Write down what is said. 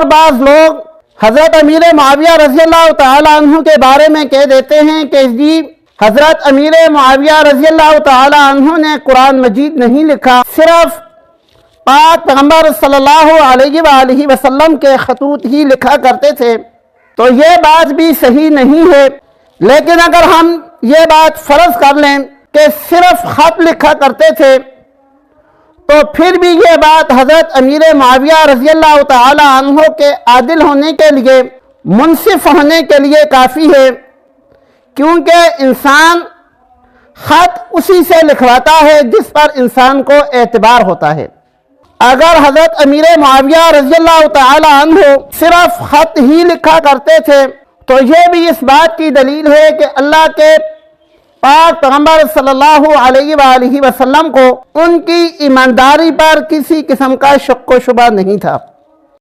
और बाज़ लोग हज़रत अमीर मुआविया रज़ी अल्लाह तआला अन्हु के बारे में कह देते हैं कि जी हज़रत अमीर मुआविया रज़ी अल्लाह तआला अन्हु ने कुरान मजीद नहीं लिखा, सिर्फ पाक पैगंबर सल्लल्लाहु अलैहि वसल्लम के खतूत ही लिखा करते थे। तो ये बात भी सही नहीं है। लेकिन अगर हम ये बात फ़र्ज़ कर लें कि सिर्फ ख़त लिखा करते थे, तो फिर भी ये बात हज़रत अमीर मुआविया रज़ी अल्लाह तआला अन्हु के आदिल होने के लिए, मुनसिफ होने के लिए काफ़ी है, क्योंकि इंसान ख़त उसी से लिखवाता है जिस पर इंसान को एतबार होता है। अगर हज़रत अमीर मुआविया रज़ी अल्लाह तआला अन्हु सिर्फ ख़त ही लिखा करते थे, तो ये भी इस बात की दलील है कि अल्लाह के पाक पैगंबर सल्लल्लाहु अलैहि वसल्लम को उनकी ईमानदारी पर किसी किस्म का शक व शुबा नहीं था।